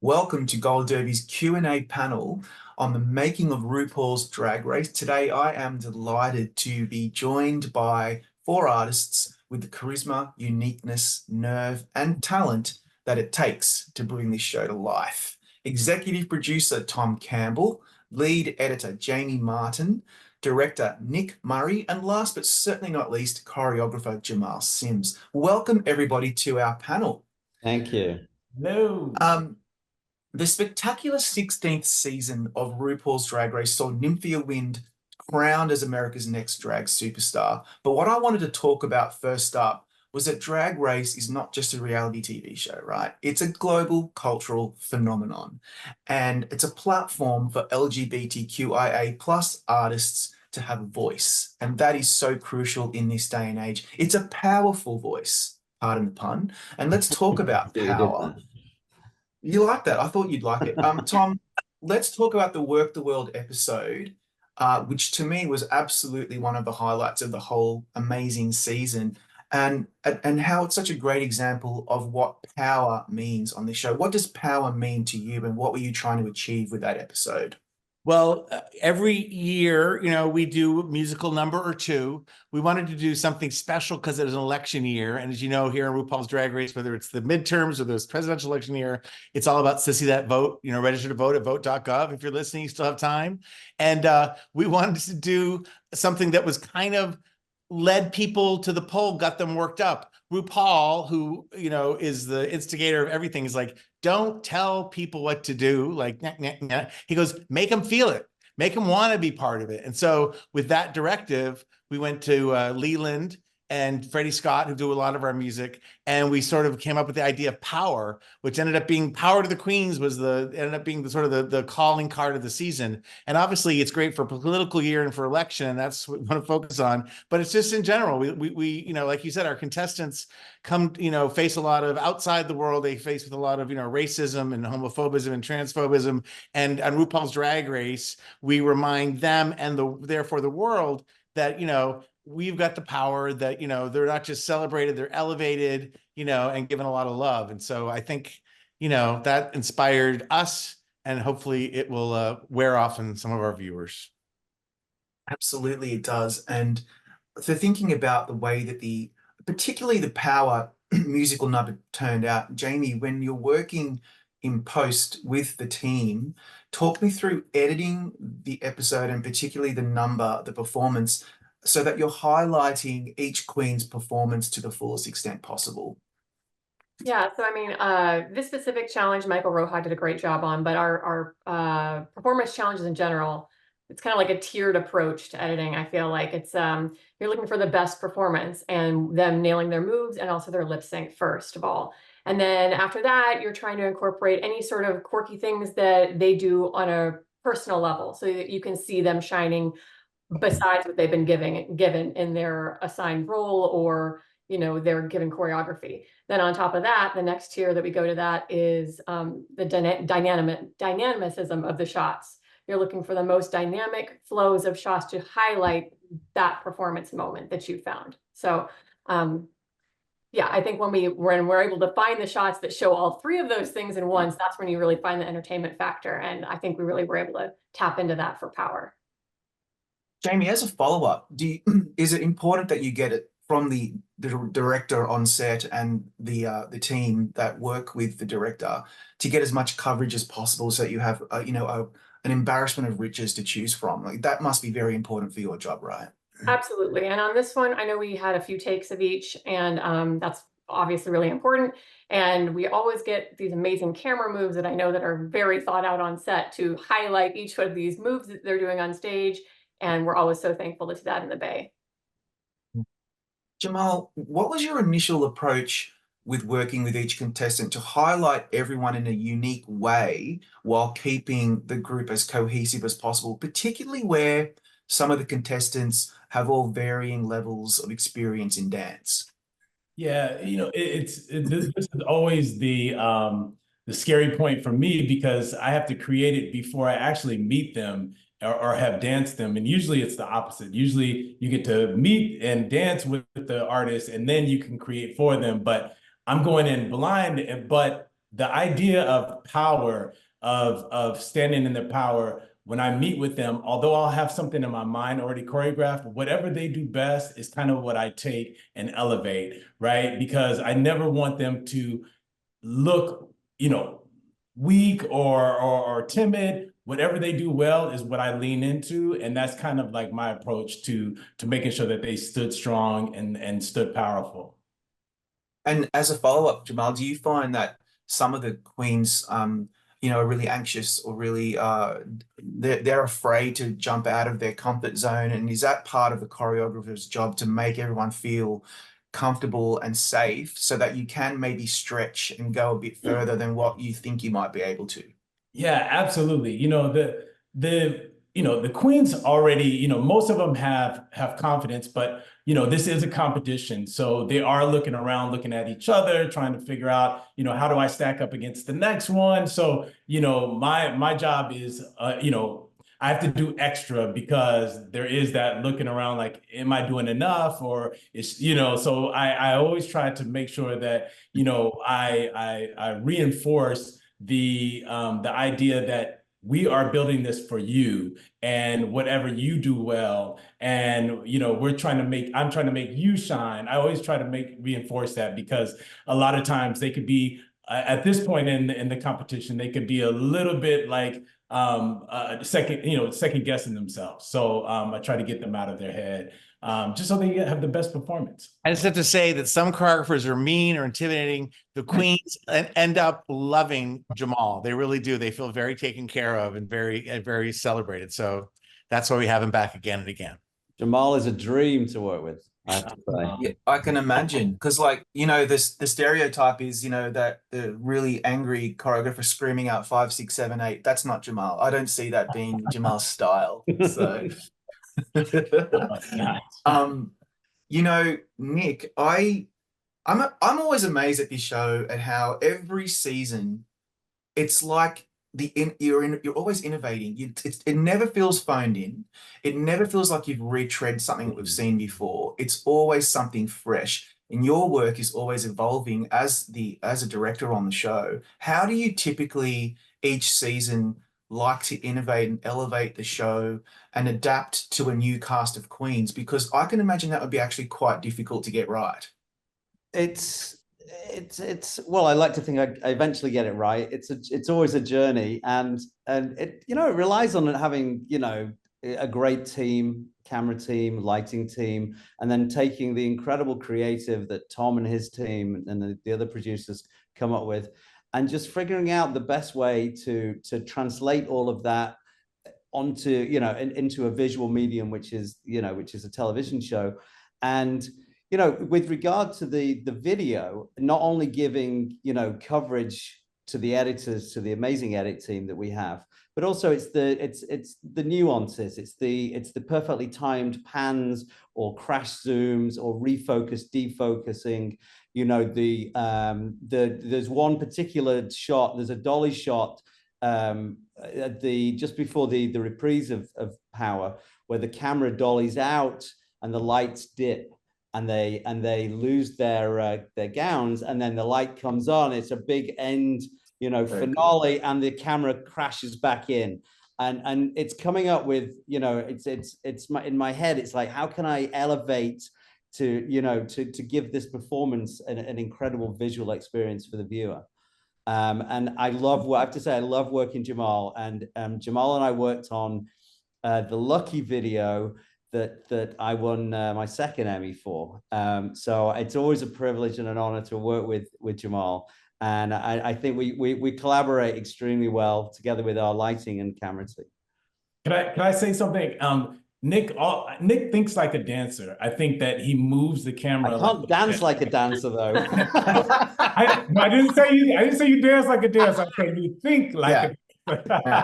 Welcome to Gold Derby's Q&A panel on the making of RuPaul's Drag Race. Today, I am delighted to be joined by four artists with the charisma, uniqueness, nerve, and talent that it takes to bring this show to life. Executive producer Tom Campbell, lead editor Jamie Martin, director Nick Murray, and last but certainly not least, choreographer Jamal Sims. Welcome everybody to our panel. Thank you. Hello. The spectacular 16th season of RuPaul's Drag Race saw Nymphia Wind crowned as America's next drag superstar. But what I wanted to talk about first up was that Drag Race is not just a reality TV show, right? It's a global cultural phenomenon. And it's a platform for LGBTQIA plus artists to have a voice. And that is so crucial in this day and age. It's a powerful voice, pardon the pun. And let's talk about power. You like that? I thought you'd like it. Tom, let's talk about the Work the World episode, which to me was absolutely one of the highlights of the whole amazing season, and how it's such a great example of what power means on this show. What does power mean to you, and what were you trying to achieve with that episode? Well, every year, we do a musical number or two. We wanted to do something special because it was an election year. And as you know, here in RuPaul's Drag Race, whether it's the midterms or this presidential election year, it's all about Sissy That Vote, register to vote at vote.gov. If you're listening, you still have time. And we wanted to do something that was kind of led people to the poll, got them worked up. RuPaul, who, is the instigator of everything, is like, don't tell people what to do. Like, nah, nah, nah. He goes, make them feel it, make them want to be part of it. And so with that directive, we went to Leland and Freddie Scott, who do a lot of our music, and we sort of came up with the idea of power, which ended up being Power to the Queens ended up being the calling card of the season. And obviously it's great for a political year and for election, and that's what we want to focus on. But it's just in general, we like you said, our contestants come, face a lot of outside the world. They face with a lot of, racism and homophobism and transphobism. And on RuPaul's Drag Race, we remind them and therefore the world that, we've got the power, that, they're not just celebrated, they're elevated, and given a lot of love. And so I think, that inspired us, and hopefully it will wear off on some of our viewers. Absolutely, it does. And for thinking about the way that particularly the power musical number turned out, Jamie, when you're working in post with the team, talk me through editing the episode and particularly the number, the performance, so that you're highlighting each queen's performance to the fullest extent possible. Yeah, so I mean, this specific challenge, Michael Roja did a great job on, but our performance challenges in general, it's kind of like a tiered approach to editing. I feel like it's you're looking for the best performance and them nailing their moves and also their lip sync first of all. And then after that, you're trying to incorporate any sort of quirky things that they do on a personal level so that you can see them shining besides what they've been given in their assigned role or their given choreography. Then on top of that, the next tier that we go to that is the dynamicism of the shots. You're looking for the most dynamic flows of shots to highlight that performance moment that you found. So yeah, I think when we're able to find the shots that show all three of those things in once, that's when you really find the entertainment factor. And I think we really were able to tap into that for power. Jamie, as a follow-up, is it important that you get it from the director on set and the team that work with the director to get as much coverage as possible so that you have an embarrassment of riches to choose from? Like, that must be very important for your job, right? Absolutely. And on this one, I know we had a few takes of each, and that's obviously really important. And we always get these amazing camera moves that I know that are very thought out on set to highlight each of these moves that they're doing on stage. And we're always so thankful to see that in the Bay. Jamal, what was your initial approach with working with each contestant to highlight everyone in a unique way while keeping the group as cohesive as possible, particularly where some of the contestants have all varying levels of experience in dance? Yeah, this is always the scary point for me, because I have to create it before I actually meet them or have danced them. And usually it's the opposite. Usually you get to meet and dance with the artist and then you can create for them. But I'm going in blind, but the idea of power, of standing in their power, when I meet with them, although I'll have something in my mind already choreographed, whatever they do best is kind of what I take and elevate, right? Because I never want them to look, weak or timid. Whatever they do well is what I lean into, and that's kind of like my approach to making sure that they stood strong and stood powerful. And as a follow-up, Jamal, do you find that some of the queens, are really anxious or really they're afraid to jump out of their comfort zone? And is that part of the choreographer's job to make everyone feel comfortable and safe so that you can maybe stretch and go a bit further than what you think you might be able to? Yeah, absolutely. The queens already, most of them have confidence, but this is a competition. So they are looking around, looking at each other, trying to figure out, how do I stack up against the next one? So, my job is I have to do extra because there is that looking around like, am I doing enough? Or so I always try to make sure that, I reinforce the idea that we are building this for you, and whatever you do well, and I'm trying to make you shine. I always try to reinforce that, because a lot of times they could be at this point in the competition, they could be a little bit like second guessing themselves. So I try to get them out of their head, just so they have the best performance. I just have to say that some choreographers are mean or intimidating. The queens end up loving Jamal. They really do. They feel very taken care of and very celebrated. So that's why we have him back again and again. Jamal is a dream to work with, I have to say. Yeah, I can imagine, because the stereotype is that the really angry choreographer screaming out 5, 6, 7, 8. That's not Jamal. I don't see that being Jamal's style. So, Nick, I'm always amazed at this show at how every season it's like you're always innovating. It never feels phoned in. It never feels like you've retread something that we've seen before. It's always something fresh. And your work is always evolving as a director on the show. How do you typically each season like to innovate and elevate the show and adapt to a new cast of queens? Because I can imagine that would be actually quite difficult to get right. It's well, I like to think I eventually get it right. It's always a journey, and it it relies on having a great team, camera team, lighting team, and then taking the incredible creative that Tom and his team and the other producers come up with, and just figuring out the best way to translate all of that onto into a visual medium, which is a television show. And with regard to the video, not only giving coverage to the editors, to the amazing edit team that we have, but also it's the nuances, it's the perfectly timed pans or crash zooms or refocus, defocusing. There's one particular shot, there's a dolly shot at just before the reprise of Power, where the camera dollies out and the lights dip, and they lose their gowns, and then the light comes on. It's a big end, finale, and the camera crashes back in, and it's coming up with, it's in my head. It's like, how can I elevate to give this performance an incredible visual experience for the viewer? And I have to say, I love working Jamal, and Jamal and I worked on the Lucky video that I won my second Emmy for. So it's always a privilege and an honor to work with Jamal. And I think we collaborate extremely well together with our lighting and camera team. Can I say something? Nick thinks like a dancer. I think that he moves the camera. I can't dance like a dancer, though. I didn't say you dance like a dancer. I said you think like a dancer.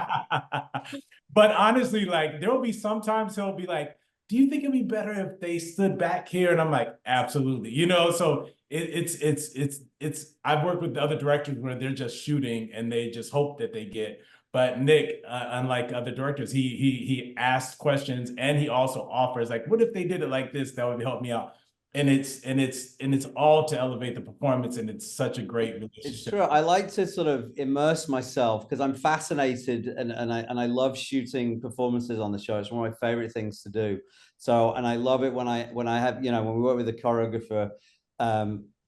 But honestly, like, there will be sometimes he'll be like, do you think it'd be better if they stood back here? And I'm like, absolutely. So it's I've worked with the other directors where they're just shooting and they just hope that they get. But Nick, unlike other directors, he asks questions, and he also offers, like, what if they did it like this? That would help me out. and it's all to elevate the performance, and it's such a great relationship. It's true. I like to sort of immerse myself because I'm fascinated and I love shooting performances on the show. It's one of my favorite things to do. So, and I love it when I have, you know, when we work with a choreographer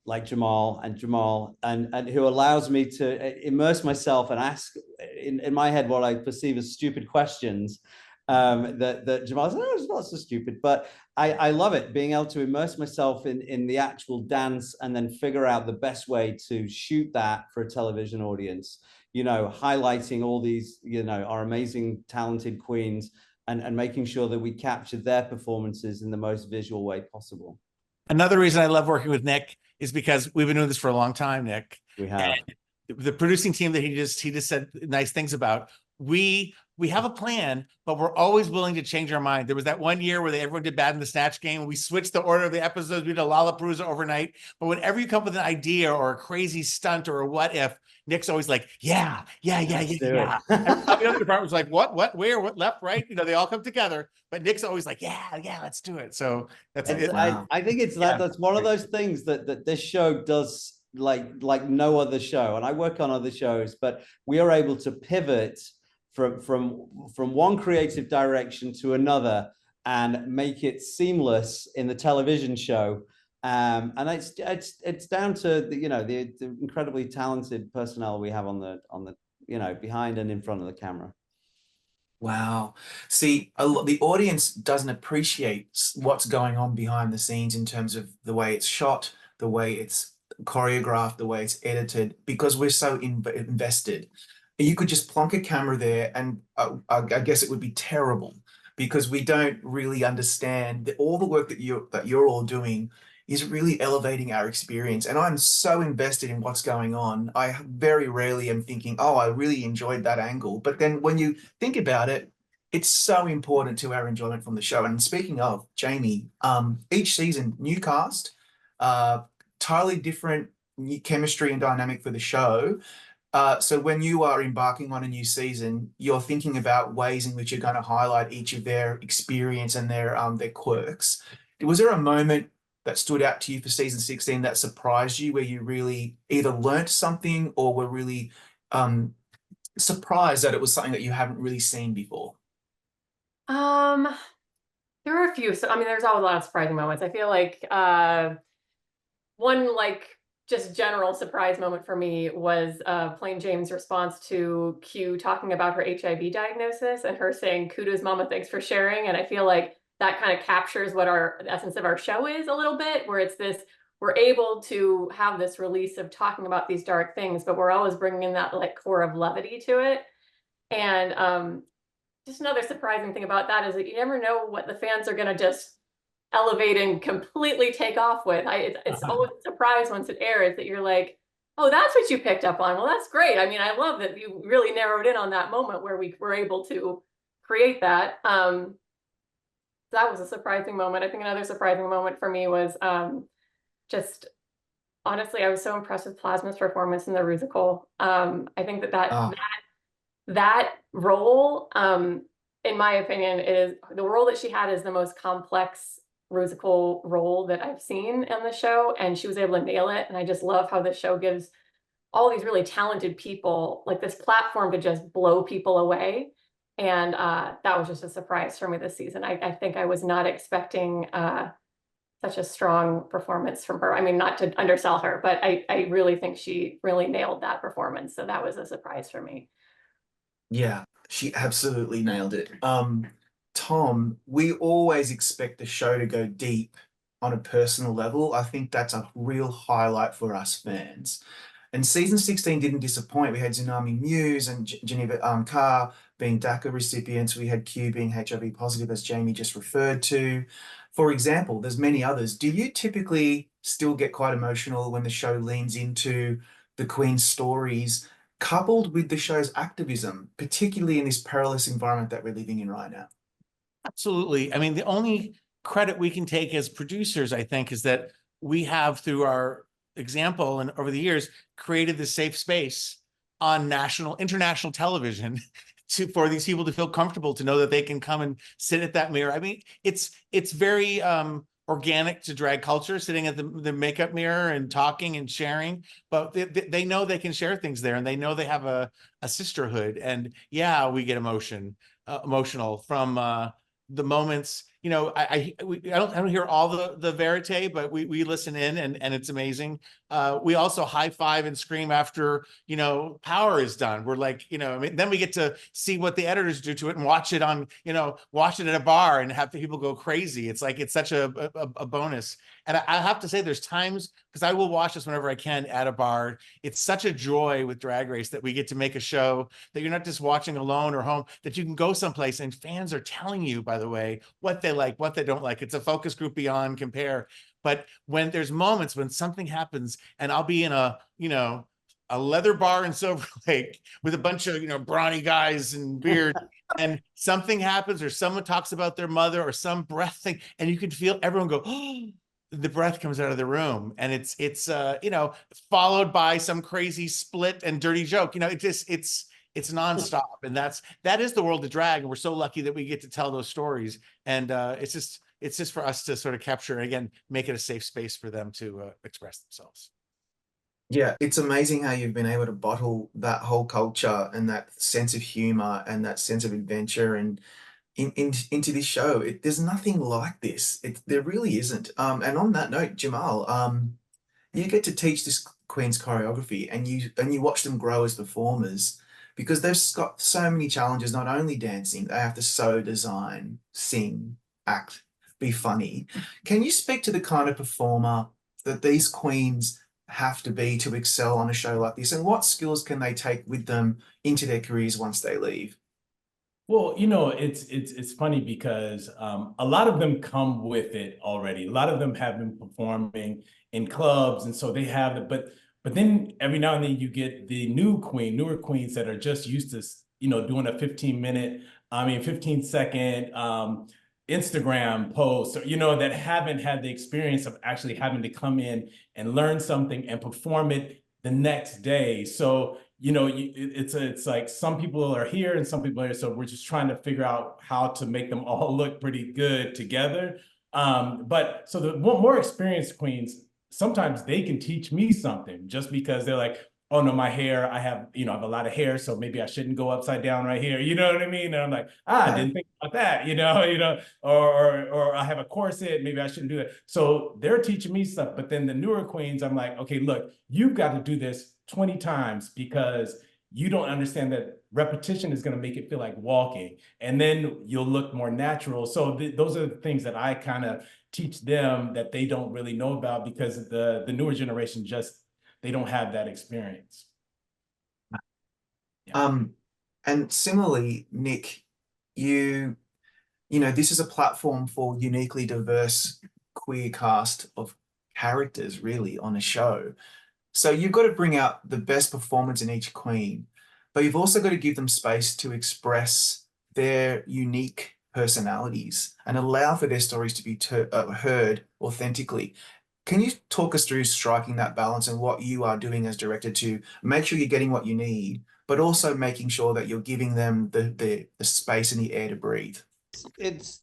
like Jamal and who allows me to immerse myself and ask in my head what I perceive as stupid questions. That Jamal says, oh, it's not so stupid, but I love it, being able to immerse myself in the actual dance and then figure out the best way to shoot that for a television audience, you know, highlighting all these, you know, our amazing, talented queens and making sure that we capture their performances in the most visual way possible. Another reason I love working with Nick is because we've been doing this for a long time, Nick. We have. And the producing team that he just said nice things about. We have a plan, but we're always willing to change our mind. There was that one year where everyone did bad in the Snatch Game, and we switched the order of the episodes. We did a Lollapalooza overnight. But whenever you come up with an idea or a crazy stunt or a what if, Nick's always like, yeah. And the other department was like, what, where, what, left, right? You know, they all come together. But Nick's always like, yeah, let's do it. So that's it. Wow. I think it's that's one of those things that this show does like no other show. And I work on other shows, but we are able to pivot from one creative direction to another and make it seamless in the television show. And it's down to the, you know, the incredibly talented personnel we have on the you know, behind and in front of the camera. Wow. See, the audience doesn't appreciate what's going on behind the scenes in terms of the way it's shot, the way it's choreographed, the way it's edited, because we're so invested. You could just plonk a camera there and I guess it would be terrible because we don't really understand that all the work that you're all doing is really elevating our experience. And I'm so invested in what's going on. I very rarely am thinking, oh, I really enjoyed that angle. But then when you think about it, it's so important to our enjoyment from the show. And speaking of Jamie, each season, new cast, entirely different chemistry and dynamic for the show. So when you are embarking on a new season, you're thinking about ways in which you're going to highlight each of their experience and their quirks. Was there a moment that stood out to you for season 16 that surprised you, where you really either learnt something or were really surprised that it was something that you haven't really seen before? There were a few. So I mean, there's always a lot of surprising moments. I feel like one just general surprise moment for me was Plain Jane's response to Q talking about her HIV diagnosis and her saying, "Kudos, Mama, thanks for sharing." And I feel like that kind of captures what the essence of our show is a little bit, where it's this, we're able to have this release of talking about these dark things, but we're always bringing in that core of levity to it. And just another surprising thing about that is that you never know what the fans are going to just elevate and completely take off with. It's always a surprise once it airs that you're like, oh, that's what you picked up on. Well, that's great. I mean, I love that you really narrowed in on that moment where we were able to create that. That was a surprising moment. I think another surprising moment for me was just, honestly, I was so impressed with Plasma's performance in the Rusical. I think that role, in my opinion, is the role that she had is the most complex Rusical role that I've seen in the show, and she was able to nail it. And I just love how the show gives all these really talented people this platform to just blow people away. And that was just a surprise for me this season. I think I was not expecting such a strong performance from her. I mean, not to undersell her, but I really think she really nailed that performance. So that was a surprise for me. Yeah, she absolutely nailed it. Tom, we always expect the show to go deep on a personal level. I think that's a real highlight for us fans. And season 16 didn't disappoint. We had Tsunami Muse and Geneva Carr being DACA recipients. We had Q being HIV positive, as Jamie just referred to. For example, there's many others. Do you typically still get quite emotional when the show leans into the Queen's stories, coupled with the show's activism, particularly in this perilous environment that we're living in right now? Absolutely. I mean, the only credit we can take as producers, I think, is that we have, through our example and over the years, created this safe space on international television for these people to feel comfortable, to know that they can come and sit at that mirror. I mean, it's very organic to drag culture, sitting at the makeup mirror and talking and sharing, but they know they can share things there, and they know they have a sisterhood. And yeah, we get emotional from the moments. You know, I don't hear all the verite, but we listen in, and it's amazing. We also high five and scream after, you know, Power is done. We're like, you know, I mean, then we get to see what the editors do to it and watch it on, you know, watch it at a bar and have people go crazy. It's like, it's such a bonus. And I have to say, there's times, because I will watch this whenever I can at a bar. It's such a joy with Drag Race that we get to make a show that you're not just watching alone or home, that you can go someplace and fans are telling you, by the way, what they like, what they don't like. It's a focus group beyond compare. But when there's moments when something happens, and I'll be in a, you know, a leather bar in Silver Lake with a bunch of, you know, brawny guys and beard, and something happens, or someone talks about their mother, or some breath thing, and you can feel everyone go, oh, the breath comes out of the room, and it's you know, followed by some crazy split and dirty joke. You know, it's nonstop, and that is the world of drag, and we're so lucky that we get to tell those stories. And it's just for us to sort of capture, and again, make it a safe space for them to express themselves. Yeah, it's amazing how you've been able to bottle that whole culture and that sense of humor and that sense of adventure and into this show. There's nothing like this. There really isn't. And on that note, Jamal, you get to teach this queen's choreography, and you watch them grow as performers, because they've got so many challenges. Not only dancing, they have to sew, design, sing, act, be funny. Can you speak to the kind of performer that these queens have to be to excel on a show like this, and what skills can they take with them into their careers once they leave? Well, you know, it's funny because a lot of them come with it already. A lot of them have been performing in clubs, and so they have it. But then every now and then you get the newer queens that are just used to, you know, doing a 15-second Instagram post, or, you know, that haven't had the experience of actually having to come in and learn something and perform it the next day. So, you know, it's like some people are here and some people are here. So we're just trying to figure out how to make them all look pretty good together. But so the more experienced queens, sometimes they can teach me something, just because they're like, oh no, my hair, I have a lot of hair, so maybe I shouldn't go upside down right here. You know what I mean? And I'm like, I didn't think about that, or I have a corset, maybe I shouldn't do that. So they're teaching me stuff. But then the newer queens, I'm like, okay, look, you've got to do this 20 times, because you don't understand that repetition is going to make it feel like walking, and then you'll look more natural. So those are the things that I kind of teach them that they don't really know about, because the newer generation they don't have that experience. Yeah. And similarly, Nick, you know, this is a platform for uniquely diverse queer cast of characters, really, on a show. So you've got to bring out the best performance in each queen, but you've also got to give them space to express their unique personalities and allow for their stories to be heard authentically. Can you talk us through striking that balance and what you are doing as director to make sure you're getting what you need, but also making sure that you're giving them the space and the air to breathe? It's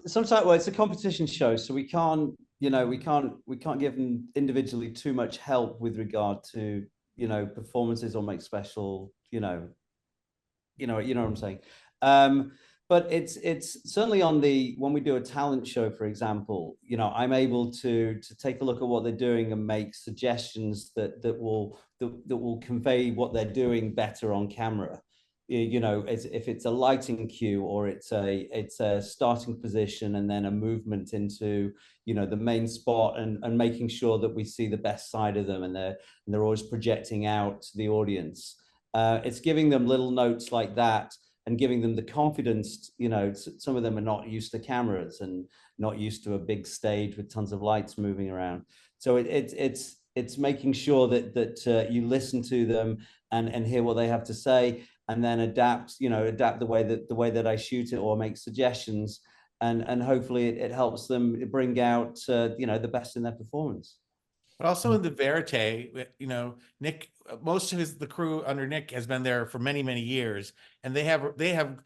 sometimes, well, it's a competition show, so we can't give them individually too much help with regard to, you know, performances, or make special, you know what I'm saying. But it's certainly when we do a talent show, for example, you know, I'm able to take a look at what they're doing and make suggestions that will convey what they're doing better on camera. You know, if it's a lighting cue, or it's a starting position and then a movement into, you know, the main spot, and making sure that we see the best side of them, and they're always projecting out to the audience. It's giving them little notes like that, and giving them the confidence. You know, some of them are not used to cameras and not used to a big stage with tons of lights moving around. So it's making sure that you listen to them and hear what they have to say, and then adapt the way that I shoot it, or make suggestions, and hopefully it helps them bring out the best in their performance. But also in the verite, you know, Nick, most of the crew under Nick has been there for many, many years, and they have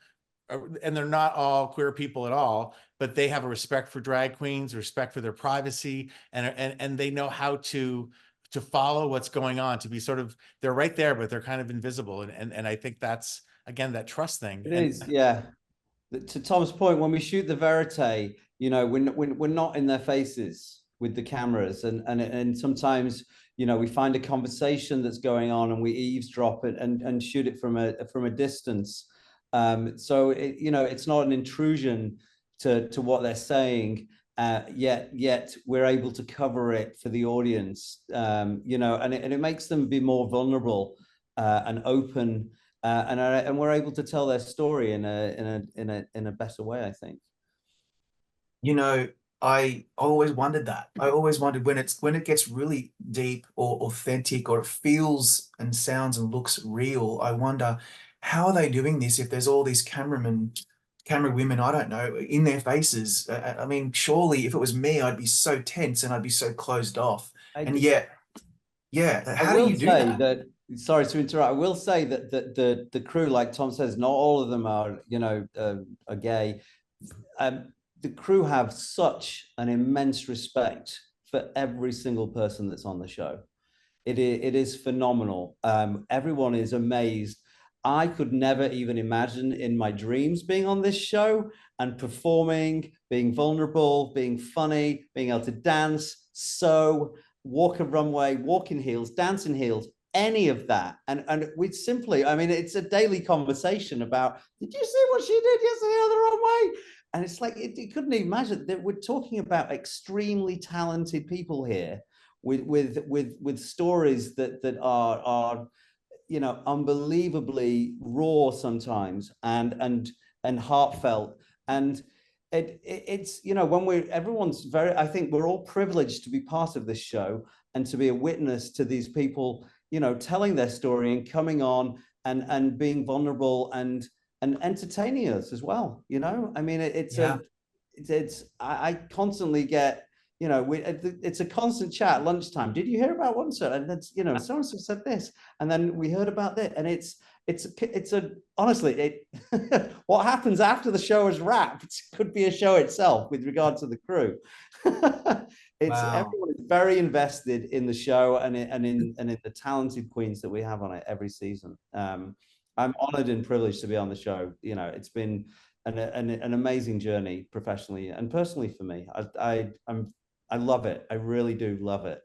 and they're not all queer people at all, but they have a respect for drag queens, respect for their privacy, and they know how to follow what's going on, to be sort of, they're right there, but they're kind of invisible. And I think that's, again, that trust thing. It is, yeah. To Tom's point, when we shoot the verite, you know, we're not in their faces with the cameras, and sometimes, you know, we find a conversation that's going on and we eavesdrop it and shoot it from a distance. So you know, it's not an intrusion to what they're saying. Yet we're able to cover it for the audience, you know, and it makes them be more vulnerable and open, and we're able to tell their story in a better way, I think. You know, I always wondered that. I always wondered when it gets really deep or authentic, or it feels and sounds and looks real. I wonder, how are they doing this if there's all these camera women, I don't know, in their faces? I mean, surely if it was me, I'd be so tense and I'd be so closed off. And yet, yeah, how do you do that? Sorry to interrupt. I will say that the crew, like Tom says, not all of them are, you know, are gay. The crew have such an immense respect for every single person that's on the show. It is phenomenal. Everyone is amazed. I could never even imagine in my dreams being on this show and performing, being vulnerable, being funny, being able to dance, sew, walk a runway, walk in heels, dance in heels, any of that. And we'd simply, I mean, it's a daily conversation about, did you see what she did yesterday on the runway? And it's like, it couldn't even imagine that we're talking about extremely talented people here with stories that are, you know, unbelievably raw sometimes and heartfelt. And it's, you know, when everyone's very, I think we're all privileged to be part of this show and to be a witness to these people, you know, telling their story and coming on and being vulnerable and entertaining us as well. You know, I mean, I constantly get, you know, it's a constant chat at lunchtime. Did you hear about one, sir? And that's, you know, so and so said this, and then we heard about that, and it's honestly, what happens after the show is wrapped could be a show itself with regard to the crew. Everyone is very invested in the show and in the talented queens that we have on it every season. I'm honored and privileged to be on the show. You know, it's been an amazing journey professionally and personally for me. I love it. I really do love it.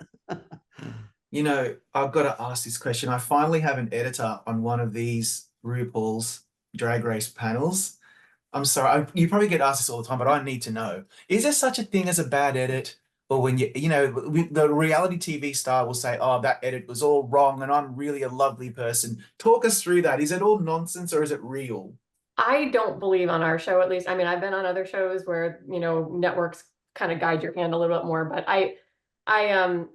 You know, I've got to ask this question. I finally have an editor on one of these RuPaul's Drag Race panels. I'm sorry, you probably get asked this all the time, but I need to know. Is there such a thing as a bad edit? Or when you know, the reality TV star will say, oh, that edit was all wrong and I'm really a lovely person. Talk us through that. Is it all nonsense or is it real? I don't believe on our show, at least. I mean, I've been on other shows where, you know, networks kind of guide your hand a little bit more, but I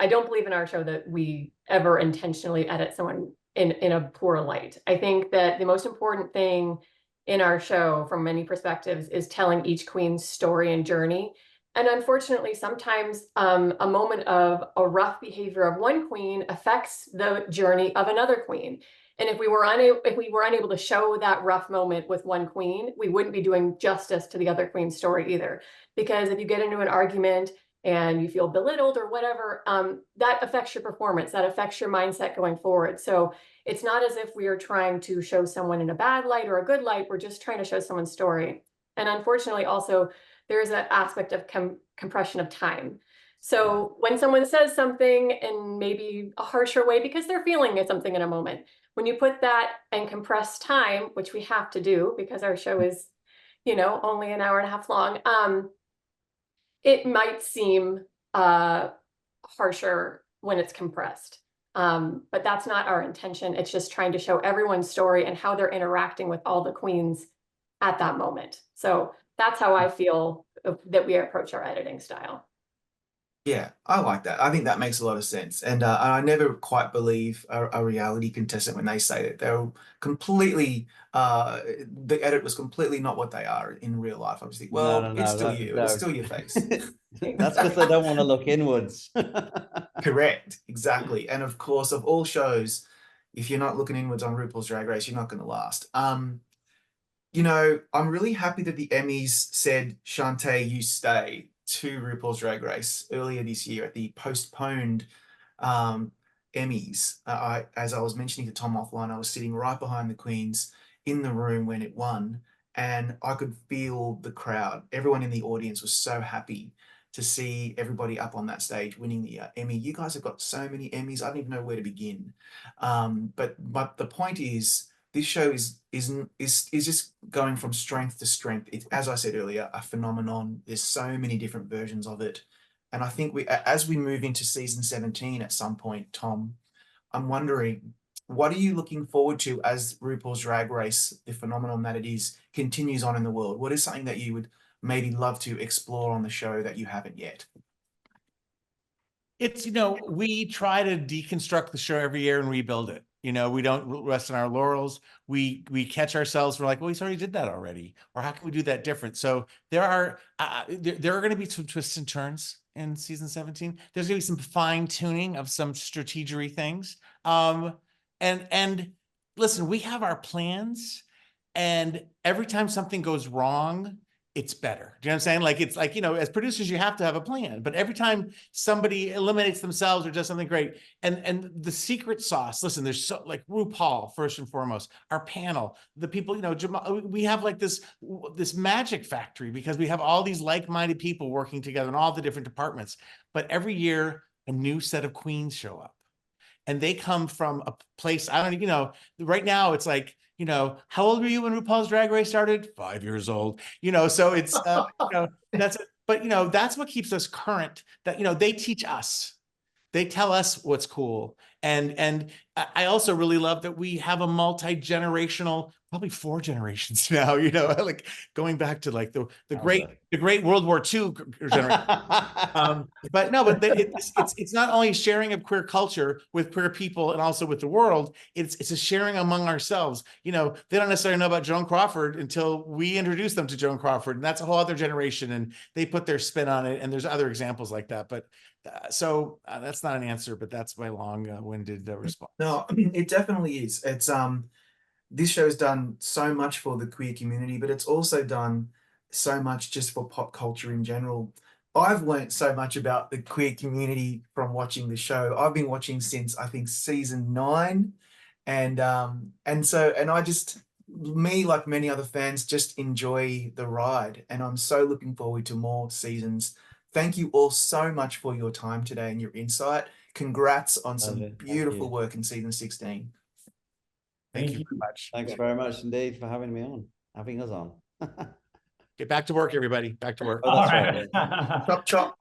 don't believe in our show that we ever intentionally edit someone in a poor light. I think that the most important thing in our show from many perspectives is telling each queen's story and journey. And unfortunately, sometimes a moment of a rough behavior of one queen affects the journey of another queen. And if we were unable to show that rough moment with one queen, we wouldn't be doing justice to the other queen's story either. Because if you get into an argument and you feel belittled or whatever, that affects your performance, that affects your mindset going forward. So it's not as if we are trying to show someone in a bad light or a good light, we're just trying to show someone's story. And unfortunately also, there is an aspect of compression of time. So when someone says something in maybe a harsher way because they're feeling something in a moment, when you put that in compressed time, which we have to do because our show is, you know, only an hour and a half long, it might seem harsher when it's compressed. But that's not our intention. It's just trying to show everyone's story and how they're interacting with all the queens at that moment. So that's how I feel that we approach our editing style. Yeah, I like that. I think that makes a lot of sense. And I never quite believe a reality contestant when they say that they're completely, the edit was completely not what they are in real life. I was thinking, well, it's still you. It's still your face. That's because they don't want to look inwards. Correct. Exactly. And of course, of all shows, if you're not looking inwards on RuPaul's Drag Race, you're not going to last. you know, I'm really happy that the Emmys said, Shantae, you stay to RuPaul's Drag Race earlier this year at the postponed um, Emmys. As I was mentioning to Tom offline, I was sitting right behind the Queens in the room when it won, and I could feel the crowd. Everyone in the audience was so happy to see everybody up on that stage winning the Emmy. You guys have got so many Emmys. I don't even know where to begin. But the point is, this show is just going from strength to strength. It's, as I said earlier, a phenomenon. There's so many different versions of it, and I think as we move into season 17 at some point, Tom, I'm wondering, what are you looking forward to as RuPaul's Drag Race, the phenomenon that it is, continues on in the world? What is something that you would maybe love to explore on the show that you haven't yet? It's, we try to deconstruct the show every year and rebuild it. We don't rest on our laurels. We catch ourselves. We're like, well, we already did that already. Or how can we do that different? So there are going to be some twists and turns in season 17. There's going to be some fine tuning of some strategery things. And listen, we have our plans, and every time something goes wrong, it's better. Do you know what I'm saying? Like, it's like, as producers, you have to have a plan, but every time somebody eliminates themselves or does something great, and the secret sauce, listen, there's so, like, RuPaul, first and foremost, our panel, the people, Jamal, we have like this magic factory because we have all these like-minded people working together in all the different departments. But every year, a new set of queens show up, and they come from a place, I don't, right now it's like, how old were you when RuPaul's Drag Race started? 5 years old. So it's, that's it. But, that's what keeps us current, that, they teach us. They tell us what's cool. And I also really love that we have a multi-generational, probably 4 generations now, like going back to like the great World War II generation. But no, but it's not only sharing of queer culture with queer people and also with the world, it's a sharing among ourselves. They don't necessarily know about Joan Crawford until we introduce them to Joan Crawford, and that's a whole other generation, and they put their spin on it, and there's other examples like that. But so that's not an answer, but that's my long-winded response. No, it definitely is. It's this show's done so much for the queer community, but it's also done so much just for pop culture in general. I've learned so much about the queer community from watching the show. I've been watching since, I think, season 9, and I just, me, like many other fans, just enjoy the ride, and I'm so looking forward to more seasons. Thank you all so much for your time today and your insight. Congrats on some beautiful work in season 16. Thank you very much. Thanks very much indeed for having us on. Get back to work, everybody. Back to work. Oh, that's All right. Chop, chop.